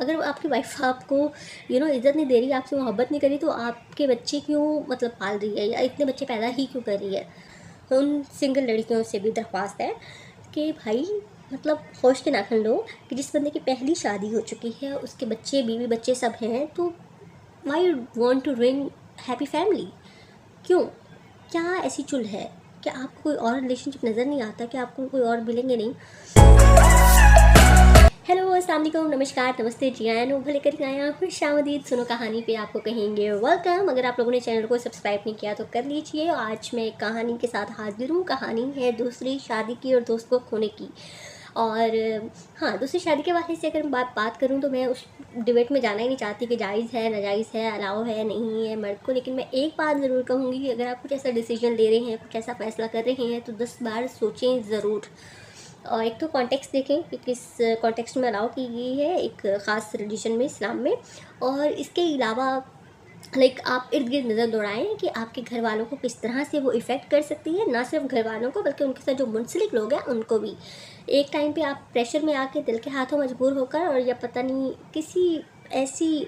अगर आपकी वाइफ आपको इज़्ज़त नहीं दे रही, आपसे मोहब्बत नहीं करी, तो आपके बच्चे क्यों मतलब पाल रही है या इतने बच्चे पैदा ही क्यों कर रही है। उन सिंगल लड़कियों से भी दरख्वास्त है कि भाई मतलब होश के नाखुन लो कि जिस बंदे की पहली शादी हो चुकी है, उसके बच्चे बीवी बच्चे सब हैं, तो why want to ruin happy family. क्यों, क्या ऐसी चुल है? क्या आपको कोई और रिलेशनशिप नज़र नहीं आता? क्या आपको कोई और मिलेंगे नहीं? हेलो, अस्सलाम वालेकुम, नमस्कार, नमस्ते, जी आया नो भले करके आया खुश आमदीद सुनो कहानी पे आपको कहेंगे वेलकम। अगर आप लोगों ने चैनल को सब्सक्राइब नहीं किया तो कर लीजिए। आज मैं एक कहानी के साथ हाजिर हूँ। कहानी है दूसरी शादी की और दोस्त को खोने की। और हाँ, दूसरी शादी के बारे से अगर मैं बात करूँ तो मैं उस डिबेट में जाना ही नहीं चाहती कि जायज़ है नाजायज़ है, अलाउ है नहीं है मर्द को। लेकिन मैं एक बात ज़रूर कहूँगी कि अगर आप कुछ ऐसा डिसीजन ले रहे हैं, कुछ ऐसा फ़ैसला कर रहे हैं, तो 10 बार सोचें ज़रूर। और एक तो कॉन्टेक्स्ट देखें कि किस कॉन्टेक्स्ट में अलाउ की गई है एक ख़ास रिलीजन में, इस्लाम में। और इसके अलावा आप इर्द गिर्द नज़र दौड़ाएं कि आपके घर वालों को किस तरह से वो इफ़ेक्ट कर सकती है। ना सिर्फ घर वालों को बल्कि उनके साथ जो मुंसलिक लोग हैं उनको भी। एक टाइम पे आप प्रेशर में आके दिल के हाथों मजबूर होकर और या पता नहीं किसी ऐसी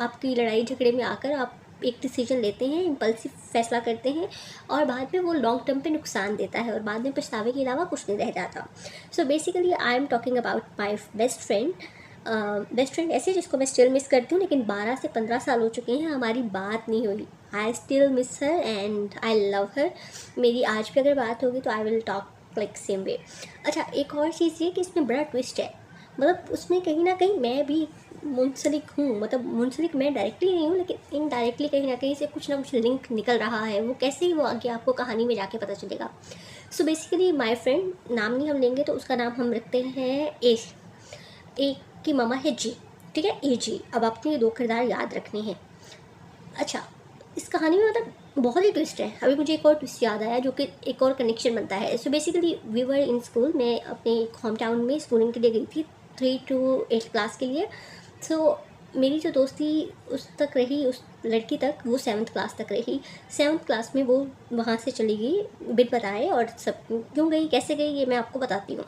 आपकी लड़ाई झगड़े में आकर आप एक डिसीजन लेते हैं, इम्पल्सिव फैसला करते हैं और बाद में वो लॉन्ग टर्म पे नुकसान देता है और बाद में पछतावे के अलावा कुछ नहीं रह जाता। So basically I am talking about my best friend ऐसे जिसको मैं स्टिल मिस करती हूँ, लेकिन 12 से 15 साल हो चुके हैं, हमारी बात नहीं हुई। I still miss her and I love हर। मेरी आज भी अगर बात होगी तो I will talk like same way. अच्छा, एक और चीज़ ये कि इसमें बड़ा ट्विस्ट है। उसमें कहीं ना कहीं मैं भी मुंसलिक हूँ। मुंसलिक मैं डायरेक्टली नहीं हूँ, लेकिन इनडायरेक्टली कहीं ना कहीं से कुछ ना कुछ लिंक निकल रहा है। वो कैसे ही वो आगे आपको कहानी में जाके पता चलेगा। सो बेसिकली माई फ्रेंड, नाम नहीं हम लेंगे तो उसका नाम हम रखते हैं ए की मामा है जी, ठीक है, ए जी। अब आपको ये 2 किरदार याद रखने हैं। अच्छा, इस कहानी में बहुत ही ट्विस्ट है। अभी मुझे एक और ट्विस्ट याद आया जो कि एक और कनेक्शन बनता है। So basically we were in school. मैं अपने होम टाउन में स्कूलिंग के लिए गई थी 3 to 8 क्लास के लिए। सो मेरी जो दोस्ती उस तक रही, उस लड़की तक, वो 7th क्लास तक रही। 7th क्लास में वो वहाँ से चली गई बिन बताए, और सब क्यों गई कैसे गई ये मैं आपको बताती हूँ।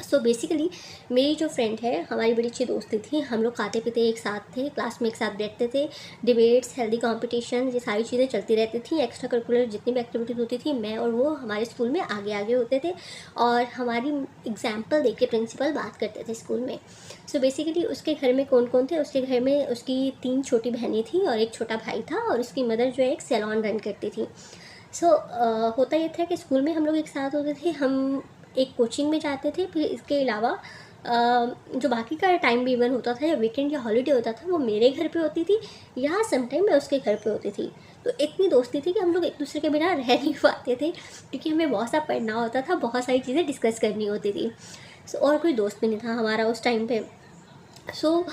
सो बेसिकली मेरी जो फ्रेंड है, हमारी बड़ी अच्छी दोस्ती थी। हम लोग खाते पीते एक साथ थे, क्लास में एक साथ बैठते थे, डिबेट्स, हेल्दी कंपटीशन, ये सारी चीज़ें चलती रहती थी। एक्स्ट्रा करिकुलर जितनी भी एक्टिविटीज़ होती थी, मैं और वो हमारे स्कूल में आगे आगे होते थे और हमारी एग्जाम्पल देख के प्रिंसिपल बात करते थे स्कूल में। सो बेसिकली उसके घर में कौन कौन थे? उसके घर में उसकी 3 छोटी बहनें थी और एक छोटा भाई था, और उसकी मदर जो है एक सैलॉन रन करती थी। सो होता ये था कि स्कूल में हम लोग एक साथ होते थे, हम एक कोचिंग में जाते थे। फिर इसके अलावा जो बाकी का टाइम भी इवन होता था या वीकेंड या हॉलीडे होता था, वो मेरे घर पे होती थी या समटाइम मैं उसके घर पे होती थी। तो इतनी दोस्ती थी कि हम लोग एक दूसरे के बिना रह नहीं पाते थे, क्योंकि हमें बहुत सा पढ़ना होता था, बहुत सारी चीज़ें डिस्कस करनी होती थी। सो और कोई दोस्त भी नहीं था हमारा उस टाइम पे। सो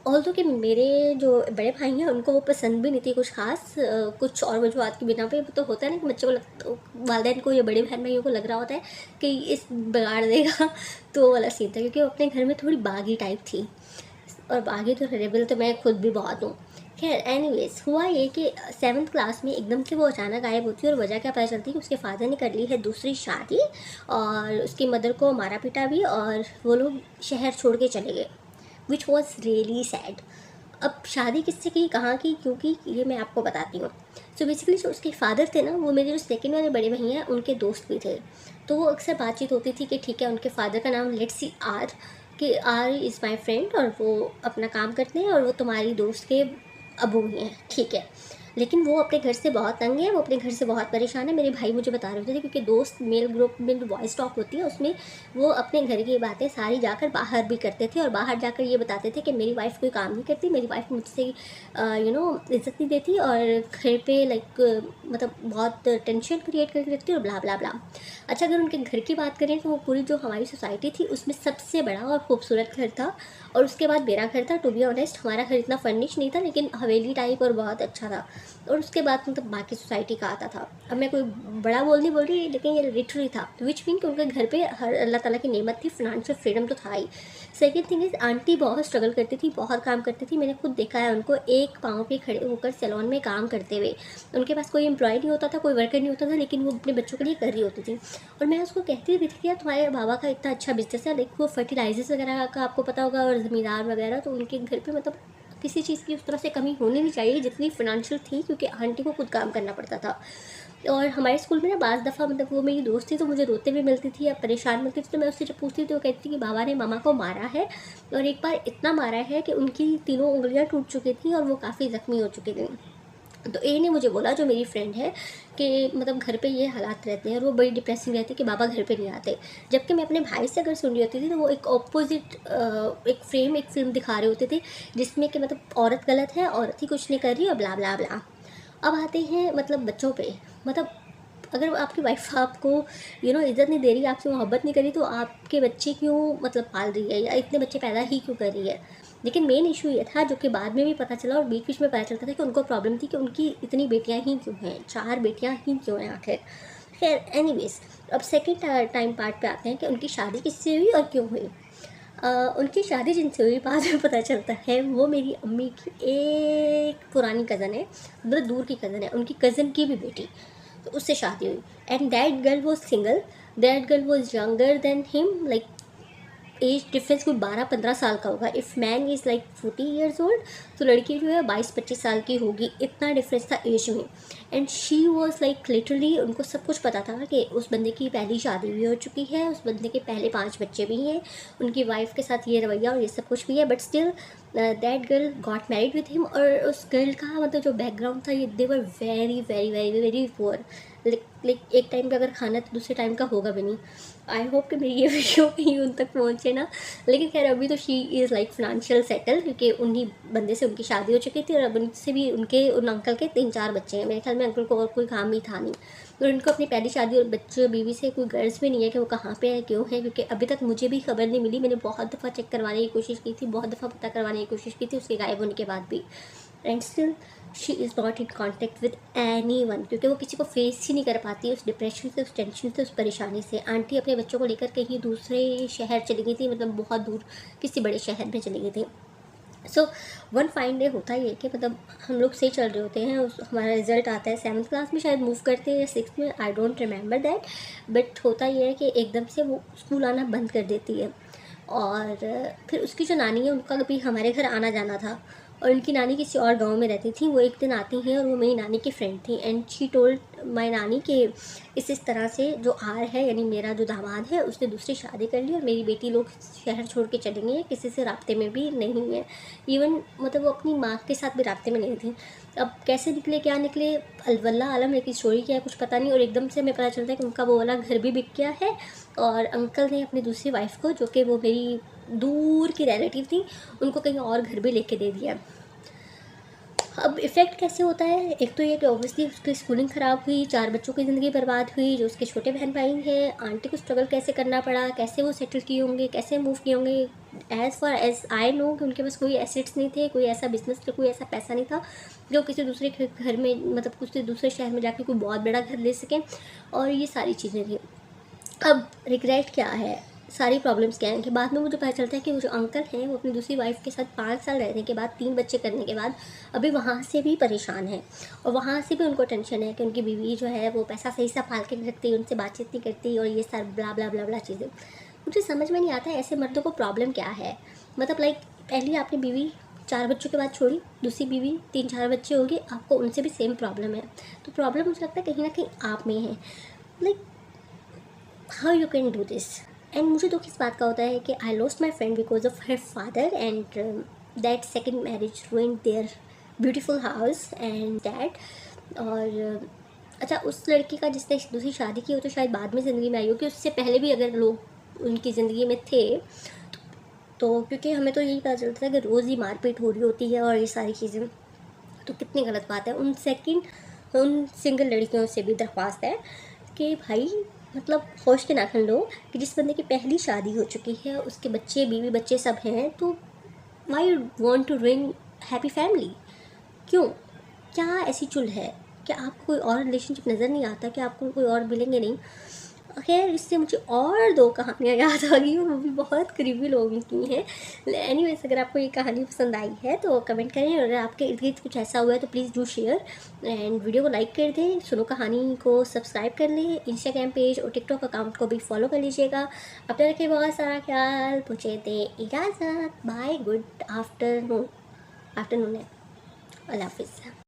ऑल्दो कि मेरे जो बड़े भाई हैं उनको वो पसंद भी नहीं थी कुछ ख़ास, कुछ और वजूहत की बिना पे। तो होता है ना कि बच्चों को वालिदैन को या बड़े बहन भाइयों को लग रहा होता है कि इस बिगाड़ देगा तो वो वाला सीन था, क्योंकि वो अपने घर में थोड़ी बागी टाइप थी। और बागी तो रेबल तो मैं खुद भी बहुत हूँ। खैर एनीवेज, हुआ ये कि 7th क्लास में एकदम से वो अचानक गायब होती है और वजह क्या पता चलती है कि उसके फादर ने कर ली है दूसरी शादी और उसकी मदर को मारा पीटा भी, और वो लोग शहर छोड़ के चले गए, विच वॉज रियली सैड। अब शादी किससे की, कहाँ की, क्यों की, ये मैं आपको बताती हूँ। सो बेसिकली जो उसके फादर थे ना, वो मेरे जो सेकंड वाले बड़े भैया हैं उनके दोस्त भी थे। तो वो अक्सर बातचीत होती थी कि ठीक है, उनके फादर का नाम लेट्स सी आर, कि आर इज़ माई फ्रेंड और वो अपना काम करते हैं और वो तुम्हारी दोस्त के अबू ही हैं, ठीक है। लेकिन वो अपने घर से बहुत तंग है, वो अपने घर से बहुत परेशान है। मेरे भाई मुझे बता रहे होते थे, क्योंकि दोस्त मेल ग्रुप में जो वॉइस टॉक होती है उसमें वो अपने घर की बातें सारी जाकर बाहर भी करते थे, और बाहर जाकर ये बताते थे कि मेरी वाइफ कोई काम नहीं करती, मेरी वाइफ मुझसे इज्जत नहीं देती और घर पे बहुत टेंशन क्रिएट करके रखती है और ब्ला ब्ला ब्ला। अच्छा, अगर उनके घर की बात करें तो वो पूरी जो हमारी सोसाइटी थी उसमें सबसे बड़ा और खूबसूरत घर था, और उसके बाद मेरा घर था। टू बी ऑनेस्ट, हमारा घर इतना फर्निश नहीं था, लेकिन हवेली टाइप और बहुत अच्छा था। और उसके बाद मतलब बाकी सोसाइटी का आता था। अब मैं कोई बड़ा बोल नहीं बोल रही, लेकिन ये लिटरली था, विच मीन कि उनके घर पे हर अल्लाह ताला की नेमत थी, फिनेंशियल फ्रीडम तो था ही। सेकेंड थिंग इज़, आंटी बहुत स्ट्रगल करती थी, बहुत काम करती थी। मैंने खुद देखा है उनको एक पाँव पे खड़े होकर सैलून में काम करते हुए। उनके पास कोई एम्प्लॉय नहीं होता था, कोई वर्कर नहीं होता था, लेकिन वो अपने बच्चों के लिए कर रही होती थी। और मैं उसको कहती भी थी कि यार तुम्हारे बाबा का इतना अच्छा बिजनेस है, लाइक वो फर्टिलाइजर्स वगैरह का आपको पता होगा, और ज़मींदार वगैरह, तो उनके घर पे मतलब किसी चीज़ की उस तरह से कमी होनी नहीं चाहिए जितनी फिनेंशियल थी, क्योंकि आंटी को खुद काम करना पड़ता था। और हमारे स्कूल में ना बाज़ दफ़ा मतलब वो मेरी दोस्त थी, तो मुझे रोते हुए मिलती थी या परेशान मिलती थी, तो मैं उससे जब पूछती थी तो वो कहती थी कि बाबा ने मामा को मारा है, और एक बार इतना मारा है कि उनकी तीनों उंगलियां टूट चुकी थी और वो काफ़ी ज़ख्मी हो चुकी थी। तो ए ने मुझे बोला, जो मेरी फ्रेंड है, कि मतलब घर पे ये हालात रहते हैं, और वो बड़ी डिप्रेसिंग रहती है कि बाबा घर पे नहीं आते। जबकि मैं अपने भाई से अगर सुन रही होती थी तो वो एक ऑपोजिट एक फिल्म दिखा रहे होते थे, जिसमें कि मतलब औरत गलत है, औरत ही कुछ नहीं कर रही, और ब्ला ब्ला ब्ला। अब आते हैं मतलब बच्चों पे। मतलब अगर आपकी वाइफ आपको इज़्ज़त नहीं दे रही, आपसे मोहब्बत नहीं करी, तो आपके बच्चे क्यों मतलब पाल रही है, या इतने बच्चे पैदा ही क्यों कर रही है। लेकिन मेन इशू ये था, जो कि बाद में भी पता चला और बीच बीच में पता चलता था, कि उनको प्रॉब्लम थी कि उनकी इतनी बेटियां ही क्यों हैं, 4 बेटियां ही क्यों हैं आखिर। खैर एनीवेज, अब सेकंड टाइम पार्ट पे आते हैं कि उनकी शादी किससे हुई और क्यों हुई। उनकी शादी जिनसे हुई बाद में पता चलता है, वो मेरी अम्मी की एक पुरानी कज़न है, मतलब दूर की कज़न है, उनकी कज़न की भी बेटी, तो उससे शादी हुई। And that girl was single, that girl was younger than him, like age difference कोई 12-15 साल का होगा। If man is like 40 years old, तो लड़की जो है 22-25 साल की होगी, इतना डिफरेंस था एज में। And she was like literally, उनको सब कुछ पता था कि उस बंदे की पहली शादी भी हो चुकी है, उस बंदे के पहले 5 बच्चे भी हैं, उनकी वाइफ के साथ ये रवैया और ये सब कुछ भी है, but still that girl got married with him. और उस गर्ल का मतलब जो बैकग्राउंड था, ये they were very very very very poor. Like एक टाइम का अगर खाना तो दूसरे टाइम का होगा भी नहीं। आई होप कि मेरी ये वीडियो कहीं उन तक पहुँचे ना। लेकिन खैर अभी तो she is like financial settle, क्योंकि उन्हीं बंदे से उनकी शादी हो चुकी थी, और अब उनसे भी उन अंकल के 3-4 बच्चे हैं। मेरे ख्याल में अंकल को और कोई काम ही था नहीं, और उनको अपनी पहली शादी और बच्चे बीवी से कोई गर्ज भी नहीं है कि वो कहाँ पे है, क्यों है, क्योंकि अभी तक मुझे भी खबर नहीं मिली। मैंने बहुत दफ़ा चेक करवाने की कोशिश की थी, बहुत दफ़ा पता करवाने की कोशिश की थी उसके गायब होने के बाद भी, and still she is not in contact with any one, क्योंकि वो किसी को फेस ही नहीं कर पाती उस डिप्रेशन से, उस टेंशन से, उस परेशानी से। आंटी अपने बच्चों को लेकर कहीं दूसरे शहर चली गई थी, मतलब बहुत दूर किसी बड़े शहर में चली गई थी। सो वन फाइन डे होता ही है कि मतलब हम लोग सही चल रहे होते हैं, हमारा रिजल्ट आता है 7th क्लास में, शायद मूव करते हैं या 6th में, I don't remember that. But होता ही है कि एकदम से वो स्कूल आना बंद कर देती है। और फिर उसकी जो नानी है, उनका कभी हमारे घर आना जाना था, और उनकी नानी किसी और गांव में रहती थी। वो एक दिन आती हैं, और वो मेरी नानी की फ्रेंड थी, एंड शी टोल्ड माय नानी कि इस तरह से जो आर है, यानी मेरा जो दामाद है, उसने दूसरी शादी कर ली, और मेरी बेटी लोग शहर छोड़ के चलेंगे, किसी से राब्ते में भी नहीं है। इवन मतलब वो अपनी माँ के साथ भी राब्ते में नहीं थी। अब कैसे निकले, क्या निकले, अल्लाह आलम है कि स्टोरी क्या है, कुछ पता नहीं। और एकदम से हमें पता चलता है कि उनका वो वाला घर भी बिक गया है, और अंकल ने अपनी दूसरी वाइफ को, जो कि वो मेरी दूर की रिलेटिव थी, उनको कहीं और घर भी लेके दे दिया। अब इफ़ेक्ट कैसे होता है, एक तो ये कि ऑब्वियसली उसकी स्कूलिंग ख़राब हुई, 4 बच्चों की ज़िंदगी बर्बाद हुई, जो उसके छोटे बहन भाई हैं, आंटी को स्ट्रगल कैसे करना पड़ा, कैसे वो सेटल किए होंगे, कैसे मूव किए होंगे। As far as I know कि उनके पास कोई एसेट्स नहीं थे, कोई ऐसा बिजनेस था, कोई ऐसा पैसा नहीं था जो किसी दूसरे घर में, मतलब किसी दूसरे शहर में जाके कोई बहुत बड़ा घर ले सकें, और ये सारी चीज़ें थी। अब रिग्रेट क्या है, सारी प्रॉब्लम्स क्या हैं, कि बाद में मुझे पता चलता है कि वो जो अंकल हैं, वो अपनी दूसरी वाइफ के साथ 5 साल रहने के बाद, 3 बच्चे करने के बाद, अभी वहाँ से भी परेशान हैं, और वहाँ से भी उनको टेंशन है कि उनकी बीवी जो है वो पैसा सही से पाल के नहीं रखती, उनसे बातचीत नहीं करती, और ये सारा ब्ला ब्ला ब्ला ब्ला चीज़ें। मुझे समझ में नहीं आता है ऐसे मर्दों को प्रॉब्लम क्या है। मतलब लाइक पहली आपने बीवी 4 बच्चों के बाद छोड़ी, दूसरी बीवी 3-4 बच्चे हो गए, आपको उनसे भी सेम प्रॉब्लम है। तो प्रॉब्लम मुझे लगता है कहीं ना कहीं आप में है। Like how you can do this. And मुझे दुख इस बात का होता है कि I lost my friend because of her father, and that second marriage ruined their beautiful house and dad. और अच्छा, उस लड़की का जिसने दूसरी शादी की, वो तो शायद बाद में ज़िंदगी में आई हो, कि उससे पहले भी अगर लोग उनकी ज़िंदगी में थे, तो क्योंकि हमें तो यही पता चलता है कि रोज़ ही मारपीट हो रही होती है और ये सारी चीज़ें, तो कितनी गलत बात है। उन सिंगल लड़कियों से भी दरख्वास्त है कि भाई मतलब होश के नाखून लो, कि जिस बंदे की पहली शादी हो चुकी है, उसके बच्चे बीवी बच्चे सब हैं, तो why want to ruin happy family, क्यों। क्या ऐसी चुल है, क्या आपको कोई और रिलेशनशिप नज़र नहीं आता, कि आपको कोई और मिलेंगे नहीं? खैर, इससे मुझे और 2 कहानियाँ याद आ गई, वो भी बहुत करीबी लोगों की हैं। एनीवेज़, अगर आपको ये कहानी पसंद आई है तो कमेंट करें, और अगर आपके इर्द-गिर्द कुछ ऐसा हुआ है तो please do share, and video को लाइक कर दें, सुनो कहानी को सब्सक्राइब कर लें, इंस्टाग्राम पेज और टिकटॉक अकाउंट को भी फॉलो कर लीजिएगा। अपना रखिए बहुत सारा ख्याल, मुझे दें इजाज़त। Bye, good afternoon. आफ्टरनून है। अल्लाह हाफ़िज़।